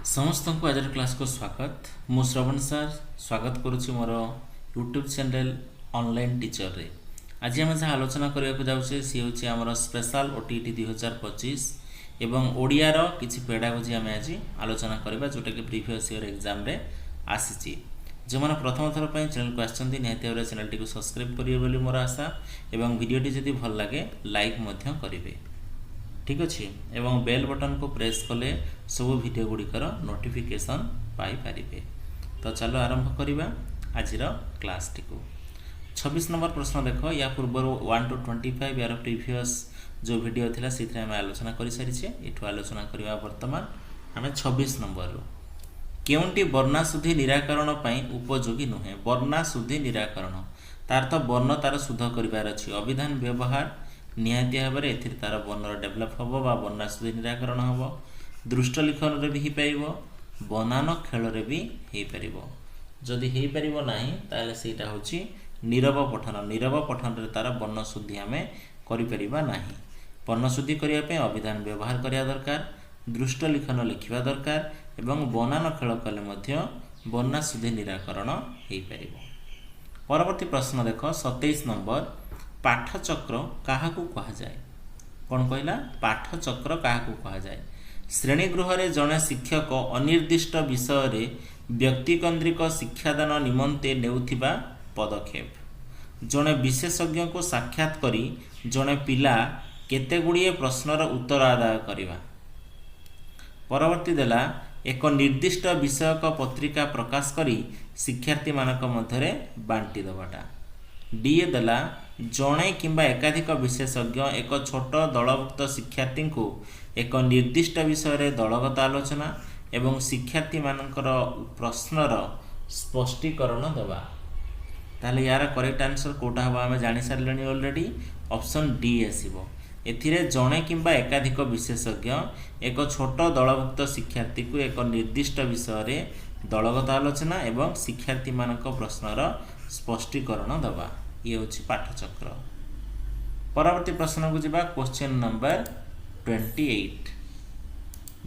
समस्त को आज क्लास को स्वागत। मु श्रवण सर स्वागत करुच्ची मोर यूट्यूब चैनल ऑनलाइन टीचर रे। आज आम जहाँ आलोचना करने जाऊे सी हूँ आम स्पेशल ओटीटी 2025 एवं ओडियार किसी पेडागोजी आम आज आलोचना करवा जोटा कि प्रीवियस ईयर एग्जाम रे आसी। जो मैंने प्रथम थर पर चैनल को आसती निहाती भाव चैनल टी सब्सक्राइब करेंगे मोर आशा एवं वीडियोटी जदि भल लगे लाइक करेंगे। ठीक अच्छे एवं बेल बटन को प्रेस कले सब वीडियो गुड़िकर नोटिफिकेशन पाई पारिबे। तो चलो आरंभ करिबा आज क्लास टी को। 26 नंबर प्रश्न देख या पूर्व 1 to 25 यार प्रीवियस जो वीडियो थिला से आम आलोचना कर सारी एठू आलोचना करवा वर्तमान आम 26 नंबर केउंटी वर्णाशुद्धि निराकरण पाई उपयोगी नुहे। वर्णाशुद्धि निराकरण तार तो वर्ण तार शुद्ध करिवार अछि अभिधान व्यवहार निहाती भाव में तार वर्णर डेभलप हम बा वर्णाशुद्धि निराकरण हम दृष्ट लिखन रे भी पाइब बनान खेल रे भी हो पार। जदि हो पार ना ताले सेटा होची नीरव पठन। नीरव पठन रे तार वर्णशुद्धि आम करिपरिबा नाही। वर्णशुद्धि करिया पे अभिधान व्यवहार करिया दरकार दृष्ट लिखन लिखिबा दरकार एवं बनान खेल कले मध्य वर्णाशुद्धि निराकरण हो पार। परवर्ती प्रश्न देख 27 नंबर पाठचक्र काहाकू कहा जाए। कौन कहला पाठचक्र काहाकू कहा जाए। श्रेणीगृह रे जड़े शिक्षक अनिर्दिष्ट विषय रे व्यक्तिकेन्द्रिक शिक्षादान निमंते नेउथिबा पदक्षेप। जड़े विशेषज्ञ को साक्षात करी जड़े पिला केते गुड़िए प्रश्नर उत्तर आदाय करिबा। परवर्ती देला एक निर्दिष्ट विषयक पत्रिका प्रकाश करी शिक्षार्थी मानक मध्यरे बांटी दबाटा। डी देला जड़े किंबा एकाधिक विशेषज्ञ एक छोट दलभुक्त शिक्षार्थी को एक निर्दिष्ट विषय रे दलगत आलोचना एवं शिक्षार्थी मानकर प्रश्नर स्पष्टीकरण देवा। ताले यार करेक्ट आंसर कोटा हवा आम जानी सारे ऑलरेडी ऑप्शन डी आसीबो। एथिरे जड़े किंबा एकाधिक विशेषज्ञ एक छोट दलभुक्त शिक्षार्थी को एक निर्दिष्ट विषय रे दलगत आलोचना एवं शिक्षार्थी मानक प्रश्नर स्पष्टीकरण देवा। ये हूँ पाठचक्र। परवर्ती प्रश्न को जीवा क्वेश्चन नंबर 28।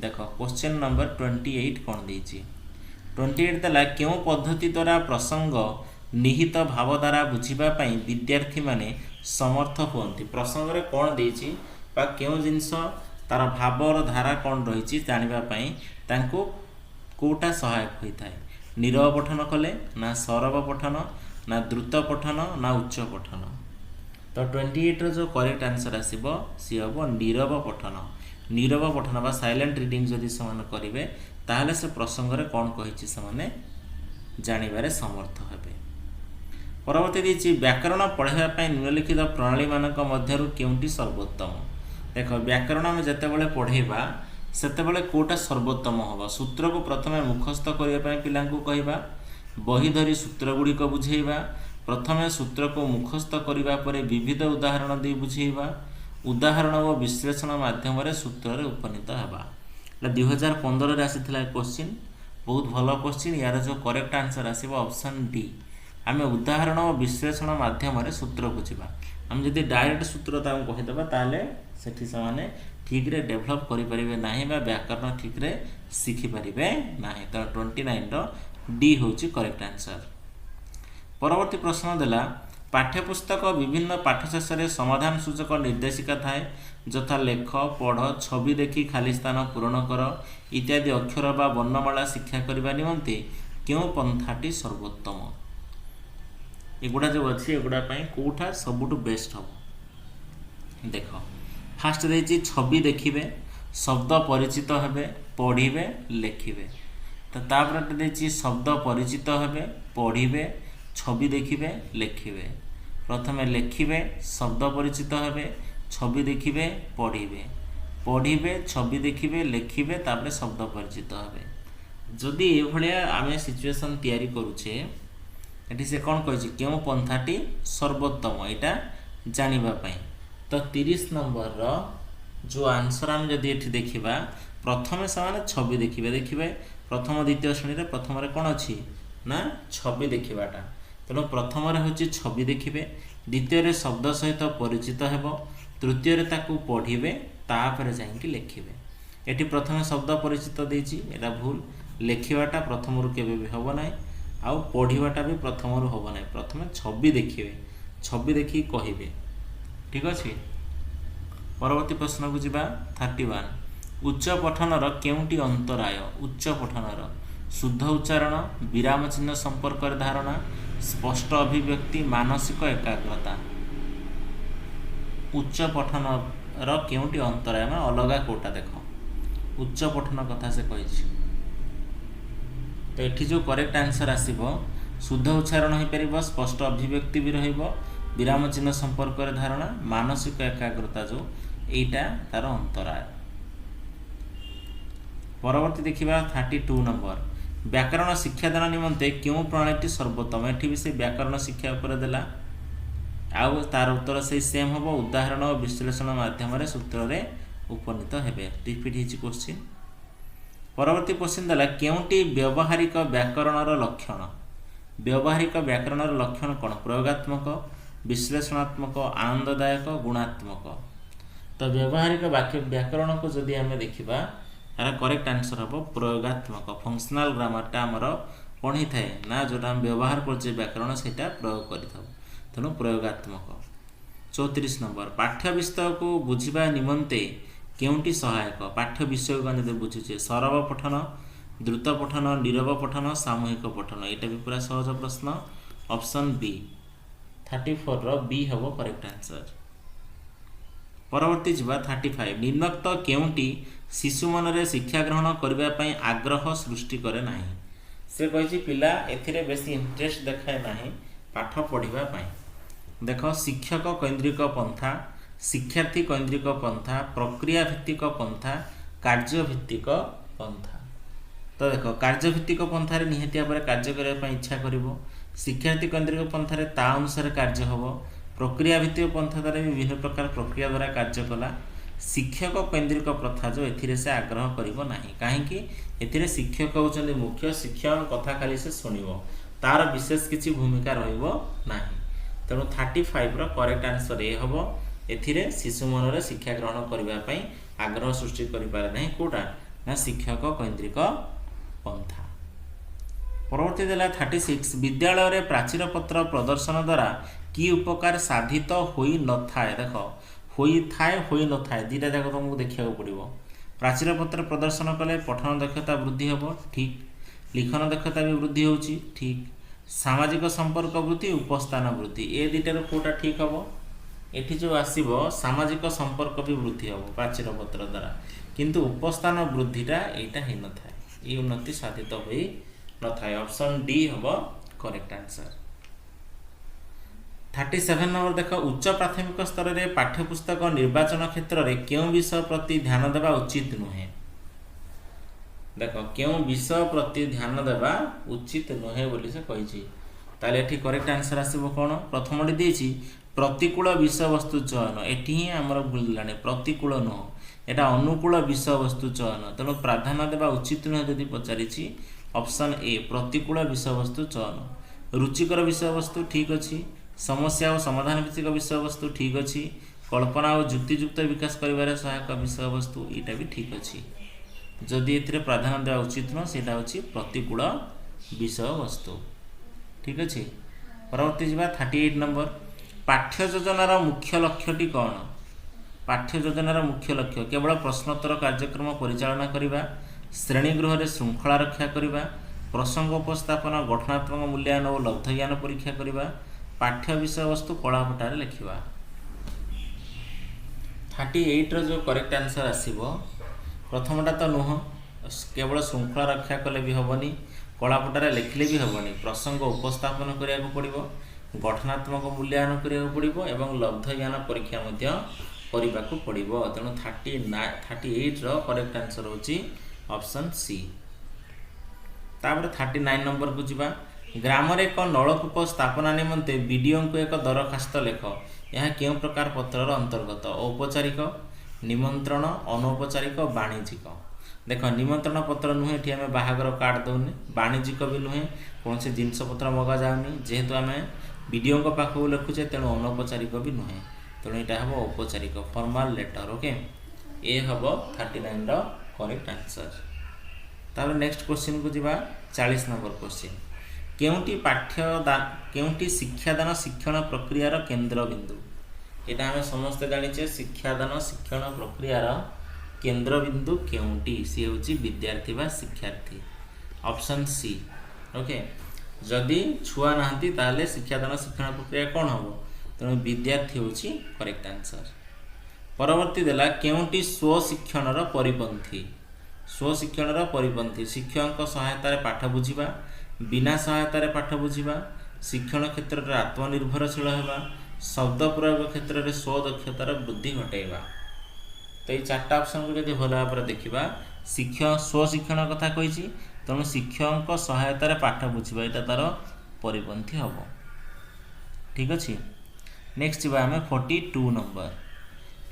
देख क्वेश्चन नंबर 28 कौन देछि। 28 देला क्यों पद्धति द्वारा प्रसंग निहित भाव द्वारा बुझिबा पई विद्यार्थी माने समर्थ हुअन्ति। प्रसंग रे कौन देछि बा क्यों जिंस तार भाव और धारा कौन रही जानिबा पई तांको कोटा सहायक होता है। नीरव पठन कले ना सरव पठन ना द्रुत पठन ना उच्च पठन। तो 28 जो करेक्ट आंसर आसीबो सी हम नीरव पठन। नीरव पठन बा साइलेंट रीडिंग जदि से करेंगे ताहले से प्रसंग रे कौन कहिछि से जानिबारे समर्थ हेबे। परवर्ती देछि व्याकरण पढ़ाइबा पई निम्नलिखित प्रणाली मानक मध्यरु केउंटी सर्वोत्तम। देख व्याकरण में जेतेबेले पढ़ेबा सेतेबेले कोटा सर्वोत्तम होबा। सूत्र को प्रथमे मुखस्थ करिया पई पिलांकु कहिबा बही धरी सूत्र गुड़िक बुझेबा। प्रथमे सूत्र को मुखस्थ करिबा परे विविध उदाहरण दे बुझेबा। उदाहरण और विश्लेषण माध्यम सूत्र रे उपनीत हेबा। 2015 रे आसीथिला क्वेश्चन बहुत भल क्वेश्चन। यार जो करेक्ट आंसर आसीबो ऑप्शन डी। आम उदाहरण और विश्लेषण माध्यम सूत्र बुझा। आम जदि डायरेक्ट सूत्र कहीदेबा ताले सेठी से ठीक रे डेभलप करि परिबे नाही बा व्याकरण ठीक रे शिखि परिबे नाही। तो 29 रो डी होची करेक्ट आंसर। परवर्ती प्रश्न देला पाठ्यपुस्तक विभिन्न पाठ शेष में समाधान सूचक निर्देशिका थाए यथा लेख पढ़ छवि देखी खाली स्थान पूरण कर इत्यादि अक्षर बा वर्णमाला शिक्षा करने निमंते क्यों पंथाटी सर्वोत्तम। एगुड़ा जो अच्छी एगुड़ा कौटा सबुठु बेस्ट हम। देख फास्ट देछि छवि देखिबे शब्द परिचित हेबे पढ़िबे लिखिबे। तो तापर देछि शब्द परिचित हेबे पढ़िबे छवि देखिबे लिखिबे। प्रथमे लिखिबे शब्द परिचित हेबे छवि देखिबे पढ़िबे पढ़िबे छवि देखिबे लिखिबे तापर शब्द परिचित हेबे। जदि ए भलिया आमे सिचुएशन तैयारी करूछे एठी से कौन कहिछि क्यों पंथाटी सर्वोत्तम एटा जानिबा पई। तो 30 नंबर रो जो आंसर आम जदि एठी देखिबा प्रथमे से छवि देखिबे देखिबे प्रथम द्वितीय श्रेणी रे प्रथम रे कौन अछि ना छवि देखिबाटा। तेणु प्रथम रे होछि छवि देखिबे द्वितीय रे शब्द सहित परिचित हेबो तृतीय रे ताकू पढ़िबे तापर जाइंकी लिखिबे। एटी प्रथम शब्द परिचित देछि एटा भूल लेखिबाटा प्रथम रु केबे भी होबो नै आउ पढ़िबाटा भी प्रथम रु होबो नै प्रथमे छवि देखिबे छवि देखि कहिबे ठीक अछि। परवर्ती प्रश्न को जिबा 31 उच्च पठनर केउंटी अंतराय उच्च पठनर शुद्ध उच्चारण विराम चिन्ह संपर्क धारणा स्पष्ट अभिव्यक्ति मानसिक एकाग्रता उच्च पठनर केउंटी अंतराय में अलगा कोटा देख उच्च पठन कथा से कही तो ये जो करेक्ट आंसर आसीबो शुद्ध उच्चारण हो पार स्पष्ट अभिव्यक्ति भी रहिबो विराम चिन्ह संपर्क धारणा मानसिक एकाग्रता जो एटा तार अंतराय। परवर्ती देखिबा 32 नंबर व्याकरण शिक्षादान निमंते क्यों प्रणाली सर्वोत्तम एठी भी से व्याकरण शिक्षा उपर देला आउ तार उत्तर से सेम हम उदाहरण और विश्लेषण माध्यम सूत्र रे उपनीत हेबे रिपीट हिच क्वेश्चन। परवर्ती क्वेश्चन देला केउंटी व्यवहारिक व्याकरणर लक्षण व्यवहारिक व्याकरणर लक्षण कौन प्रयोगात्मक विश्लेषणात्मक आनंददायक गुणात्मक तो व्यवहारिक वाक्य व्याकरण को जदि आम देखा यार करेक्ट आंसर हम प्रयोगात्मक फंक्शनल ग्रामरटा आमर कौन ही थाए ना जोटा आम व्यवहार कर व्याकरण से प्रयोग कर तेणु प्रयोगात्मक। 34 नंबर पाठ्य विषय को बुझा निमंते केउंटी सहायक पाठ्य विषय को जब बुझुचे सरव पठन द्रुत पठन नीरव पठन सामूहिक पठन यहाँ भी पूरा सहज प्रश्न ऑप्शन बी 34 रो बी हम करेक्ट आंसर। परवर्ती जीवा 35 निम्नोक्त केउंटी शिशु मनरे शिक्षा ग्रहण करने आग्रह सृष्टि करे नाही से कही पिला एथिरे बेसी इंटरेस्ट देखाए नाही पाठ पढ़ापी देख शिक्षक कैंद्रिक पंथा शिक्षार्थी कैंद्रिक पंथा प्रक्रिया भित्तिक पंथा कार्यभित्तिक पंथा तो देख कार्यभित्तिक पंथार निहाती भाव में कार्य करने इच्छा कर शिक्षार्थी कैंद्रिक पंथार ता अनुसार कार्य हम प्रक्रिया भित्तिक पंथा द्वारा विभिन्न प्रकार प्रक्रिया द्वारा कार्य कला शिक्षक कैंद्रिक प्रथा जो एथिरे से आग्रह करिवो नाही कहीं एथिरे शिक्षक होचंदी मुख्य शिक्षक कथा खाली से सुनिवो तार विशेष किसी भूमिका रहिबो नाही तेणु 35 रो करेक्ट आंसर ए हम एथिरे शिशु मनरे शिक्षा ग्रहण करने आग्रह सृष्टि करि पारे नाही कोटा ना शिक्षक कैंद्रिक पंथा। परवर्ती देला 36 विद्यालय रे प्राचीर पत्र प्रदर्शन द्वारा की उपकार साधित होई न थाए देख होई थाए होई न थाए दुटा जाक तुमको देखा पड़ो प्राचीर पत्र प्रदर्शन कले पठन दक्षता वृद्धि हम ठीक लिखन दक्षता भी वृद्धि होची ठीक सामाजिक संपर्क वृद्धि उपस्थान वृद्धि ए दुटार कोटा ठीक हम एठी जो आसीबो सामाजिक संपर्क भी वृद्धि हम प्राचीर पत्र द्वारा किंतु उपस्थान वृद्धिटा एटा ही न थाए ये उन्नति साधित होई न थाए ऑप्शन डी हम करेक्ट आंसर। 37 नंबर देख उच्च प्राथमिक स्तर में पाठ्यपुस्तक निर्वाचन क्षेत्र में क्यों विषय प्रति ध्यान देवा उचित नुहे देख क्यों विषय प्रति ध्यान देवा उचित नुहे बोली से कही ताले एठी करेक्ट आंसर आसीबो कोन प्रथम डी देछि प्रतिकूल विषय वस्तु चयन एठी ही हमर भूललाने प्रतिकूल नुह एटा अनुकूल विषय वस्तु चयन तेणु प्राधान्य देवा उचित नुहे यदि पचारिछि ऑप्शन ए प्रतिकूल विषय वस्तु चयन रुचिकर विषय वस्तु ठीक अछि समस्या और समाधान भित्तिक विषय वस्तु ठीक अच्छी कल्पना और युक्तियुक्त विकास कर सहायक विषय वस्तु यहाँ भी ठीक अच्छी जदि ए प्राधान्य देवा उचित न सेटा हूँ प्रतिकूल विषय वस्तु ठीक अच्छे। परवर्ती जावा 38 नंबर पाठ्य योजनार मुख्य लक्ष्यटी कौन पाठ्य योजनार मुख्य लक्ष्य केवल प्रश्नोत्तर कार्यक्रम परिचालना करने श्रेणीगृह में श्रृंखला रक्षा करने प्रसंग उपस्थापन गठनात्मक मूल्यांकन और लब्ध ज्ञान परीक्षा करने पाठ्य विषय वस्तु कलापटारे लिखा 38 रो जो करेक्ट आंसर आसीबो प्रथमटा तो नुह केवल श्रृंखला रक्षा कले भी हेनी कलापटारे लिखले भी हेनी प्रसंग उपस्थापन करिया पड़ो गठनात्मक मूल्यांकन करिया पड़ो एवं लब्ध ज्ञान परीक्षा करने को पड़ो तेणु 38 रो करेक्ट आंसर होची ऑप्शन सी। तापर 39 नंबर को जीवा ग्राम एक नलकूप स्थापना निमंते बीडीओ को एक दरखास्त लेख यह क्यों प्रकार पत्रर अंतर्गत औपचारिक निमंत्रण अनौपचारिक वाणिज्यिक देख निमंत्रण पत्र नुहे ये आम बाहागर कार्ड दौने वाणिज्यिक भी नुहे कौन से जिनपतर मगा जाऊनी जेहेतु आम बीडीओ पाखक लिखुचे तेणु अनौपचारिक भी नुहे तेणु यहाँ हम औपचारिक फॉर्माल लेटर ओके ए हम 39 रो करेक्ट आंसर। तापर नेक्स्ट क्वेश्चन को जीवा 40 नंबर क्वेश्चन। केउंटी शिक्षादान शिक्षण प्रक्रियार केंद्र बिंदु। यहाँ आम समस्ते जाचे शिक्षादान शिक्षण प्रक्रियार केंद्र बिंदु केउंटी सी हूँ विद्यार्थी बा शिक्षार्थी। Option C. ओके, जदि छुआ नहांती ताले शिक्षादान शिक्षण प्रक्रिया कौन हम, तेणु विद्यार्थी हूँ करेक्ट आंसर। परवर्ती देला केउंटी स्वशिक्षणर परिपंथी। स्वशिक्षणर परिपंथी शिक्षक सहायतार पाठ बुझा, बिना सहायतार पाठ बुझा, शिक्षण क्षेत्र में आत्मनिर्भरशील होगा, शब्द प्रयोग क्षेत्र में स्वदक्षतार वृद्धि घटाइबा। तो ये चार्टा ऑप्शन को जब भल भाव देखा शिक्षण स्वशिक्षण कथा कही, तेणु शिक्षक सहायतार पाठ बुझा यहाँ तार परिपंथी हम। ठीक अच्छे। नेक्स्ट जी आम 42 नंबर।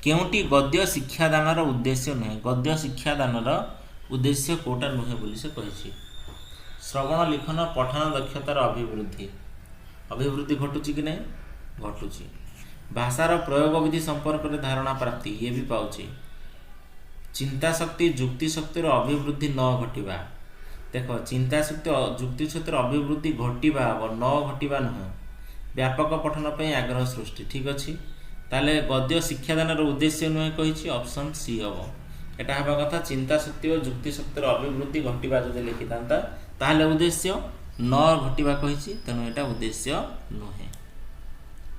केउंटी गद्य शिक्षादानर उद्देश्य नुहे। गद्य शिक्षादानर उद्देश्य कोटा नुहे बोली से कही। श्रवण लिखन पठन दक्षतार अभिवृद्धि। अभिवृद्धि घटुची कि नहीं, घटुची। भाषार प्रयोग विधि संपर्क में धारणा प्राप्ति ये भी पाउची। चिंता शक्ति जुक्ति शक्तिर अभिवृद्धि न घटिबा। देख चिंता शक्ति जुक्ति शक्तिर अभिवृद्धि घटिबा न घटिबा नुह। व्यापक पठन पर आग्रह सृष्टि। ठीक अच्छे। ताले गद्य शिक्षादान उद्देश्य नुहे कही। ऑप्शन सी हम। एटा हवा कथा चिंता शक्ति और जुक्ति शक्तिर अभिवृद्धि घटिबा जदि लिखि था ताहले उद्देश्य न घटिबा कही, तेणु यहाँ उद्देश्य नुहे।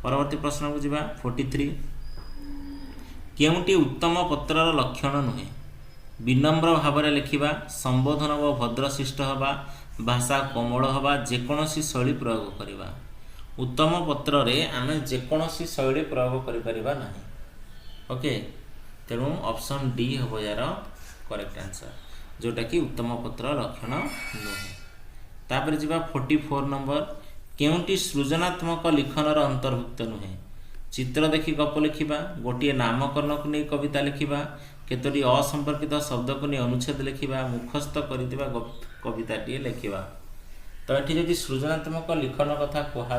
परवर्ती प्रश्न को जीवा 43। केउंटी उत्तम पत्रर लक्षण नुहे। विनम्र भाव में लिखा, संबोधन व भद्रशिष्ट हवा, भाषा कोमल हवा, जेकोसी शैली प्रयोग करवा। उत्तम पत्र रे आमे जेकोसी शैली प्रयोग करिपरिबा नाही। ओके, तेणु ऑप्शन डी हम यार करेक्ट आंसर, जोटा कि उत्तम पत्र लक्षण नुहे। तापर जीवा 44 नंबर। केउंटी सृजनात्मक लिखनर अंतर्भुक्त नुहे। चित्र देखि गप लिखा, गोटे नामकरण को नहीं कविता लिखा, केतोटी असंपर्कित शब्द को नहीं अनुच्छेद लिखा, मुखस्थ कर कविताटी लिखा। तो ये जदि सृजनात्मक लिखन कथा कह,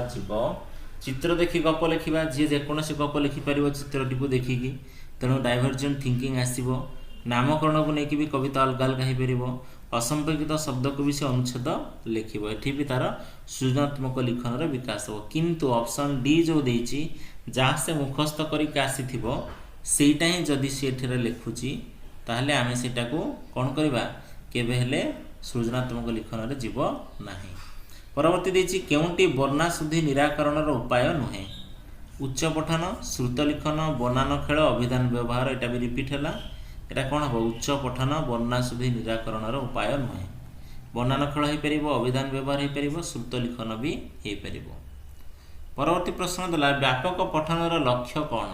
चित्र देखि गप लिखा, जी जेकोसी गप लिखिपर चित्रटी को देखिकी, तेणु डाइभर्जेंट थिंकिंग आसो। नामकरण को लेकिन भी कविता अलग अलग हो, असंपर्कित शब्द को भी से अनुच्छेद लिख, ये भी तार सृजनात्मक लिखन विकास हो। किंतु ऑप्शन डी जो देछि जहाँ से मुखस्थ करके आसीथिबो सेटा ही जदि सी लिखुची ताहले आमे सेटा को कौन करबा, केबे हेले सृजनात्मक लिखन रे जीव नाही। परवर्ती देछि केउंटी वर्णाशुद्धि निराकरणर उपाय नुहे। उच्च पठन, श्रुत लिखन, बनान खेल, अभिधान व्यवहार, एटा भी रिपीट हैला। एटा कौन हम, उच्च पठन वर्णाशुद्धि निराकरणर उपाय नुहे। बनान खेल हो पार, अभिधान व्यवहार हो पार, श्रुत लिखन भी हो पार। परवर्ती प्रश्न देला व्यापक पठनर लक्ष्य कौन।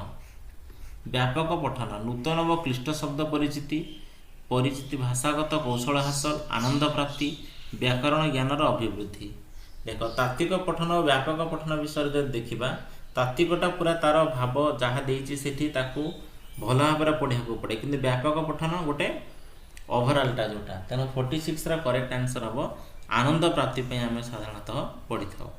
व्यापक पठन नूतन व क्लिष्ट शब्द परिचिति, भाषागत कौशल हासिल, आनंद प्राप्ति, व्याकरण ज्ञानर अभिवृद्धि। देख तात्विक पठन और व्यापक पठन विषय जब देखा, तात्विकटा पूरा तार भाव जहाँ देती भल भाव पढ़ा पड़े, कि व्यापक पठन गोटे ओभरऑलटा जोटा। तेणु 46 करेक्ट आंसर हम आनंद प्राप्ति आम साधारणतः पढ़ी था।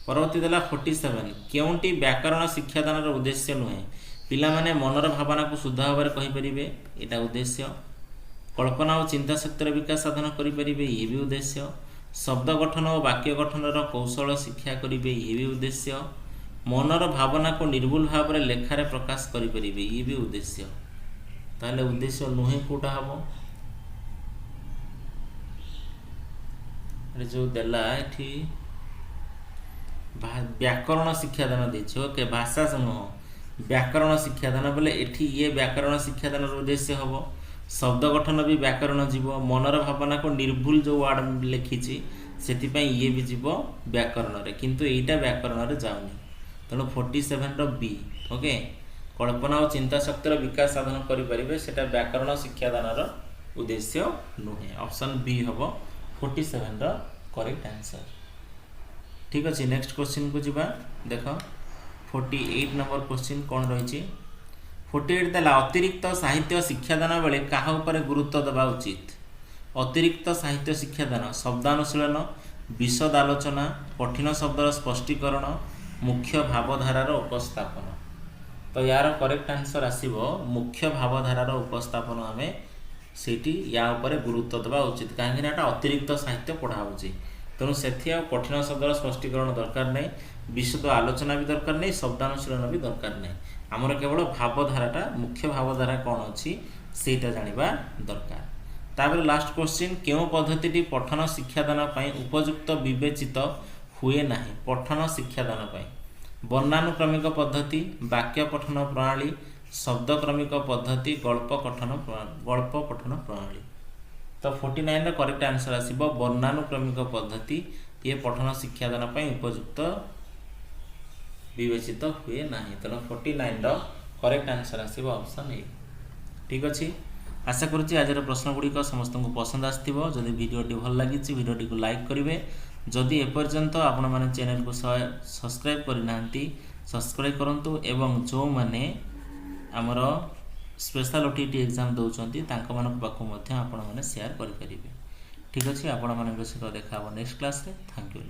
परवर्ती देला 47। केउंटी व्याकरण शिक्षादान उद्देश्य नुहे। पिला माने मनर भावना को शुद्ध भाव में कहीपर, यहाँ उद्देश्य। कल्पना और चिंता शक्तिर विकास साधन करें, ये भी उद्देश्य। शब्द गठन और वाक्य गठनर कौशल शिक्षा करेंगे, ये भी उद्देश्य। मनर भावना को निर्भुल भाव में लेखार प्रकाश करें, ये भी उद्देश्य। ताहले उद्देश्य नुहे कोटा हम, जो देला एठी व्याकरण शिक्षादान देछि। ओके, भाषा समूह व्याकरण शिक्षादान बोले एठी ये व्याकरण शिक्षादान उद्देश्य हम। शब्द गठन भी व्याकरण जीव, मनर भावना को निर्भुल जो वार्ड लिखी से ये भी जीव व्याकरण रे, किंतु एटा व्याकरण रे जाउनी। तेणु 47 बी। ओके, कल्पना और चिंता शक्तिर विकास साधन करें, सेटा व्याकरण शिक्षादान उद्देश्य नुहे। ऑप्शन बी हम 47 करेक्ट आंसर। ठीक अच्छे। नेक्स्ट क्वेश्चन को जीवा। देख 48 नंबर क्वेश्चन कौन रही। 48 देला अतिरिक्त साहित्य शिक्षादान बेले क्या उपर गुरुत्व देवा उचित। अतिरिक्त साहित्य शिक्षादान शब्दानुशीलन, विशद आलोचना, कठिन शब्दर स्पष्टीकरण, मुख्य भावधारार उपस्थापन। तो यार करेक्ट आंसर आसीबो मुख्य भावधारार उपस्थापन आमे ସେଇଠି ୟା ଉପରେ ଗୁରୁତ୍ୱ ଦେବା ଉଚିତ କାହିଁକି ନା ଏଟା ଅତିରିକ୍ତ ସାହିତ୍ୟ ପଢ଼ା ହେଉଛି ତେଣୁ ସେଠି ଆଉ କଠିନ ଶବ୍ଦର ସ୍ପଷ୍ଟୀକରଣ ଦରକାର ନାହିଁ ବିଶଦ ଆଲୋଚନା ବି ଦରକାର ନାହିଁ ଶବ୍ଦାନୁଶୀଳନ ବି ଦରକାର ନାହିଁ ଆମର କେବଳ ଭାବଧାରାଟା ମୁଖ୍ୟ ଭାବଧାରା କ'ଣ ଅଛି ସେଇଟା ଜାଣିବା ଦରକାର। ତାପରେ ଲାଷ୍ଟ କ୍ୱେଶ୍ଚିନ୍ କେଉଁ ପଦ୍ଧତିଟି ପଠନ ଶିକ୍ଷାଦାନ ପାଇଁ ଉପଯୁକ୍ତ ବିବେଚିତ ହୁଏ ନାହିଁ ପଠନ ଶିକ୍ଷାଦାନ ପାଇଁ ବର୍ଣ୍ଣାନୁକ୍ରମିକ ପଦ୍ଧତି ବାକ୍ୟ ପଠନ ପ୍ରଣାଳୀ ଶବ୍ଦକ୍ରମିକ ପଦ୍ଧତି ଗଳ୍ପ ପଠନ ପ୍ରଣାଳୀ। ତ 49 ର करेक्ट आंसर आसीबो वर्णानुक्रमिक पद्धति ये पठन शिक्षादान ପାଇଁ उपयुक्त विवेचित हुए नाही तेणु 49 ର करेक्ट आंसर आसीबो ऑप्शन ए। ठीक अछि आशा करूची आज प्रश्न गुड़िक समस्त को पसंद आसथिबो जदि वीडियोटी भल लागिछि वीडियोटी को लाइक करिवे जदि एपर्यंत आपण माने चैनल को सब्सक्राइब करिनांती सब्सक्राइब करंतु एवं जो माने हमर स्पेशल ओटीटी एग्जाम दौरान तांको मानक पाखु मध्य आपण माने शेयर करि परिबे। ठीक अछि आपण मानक सहित देखा नेक्स्ट क्लास रे। Thank you.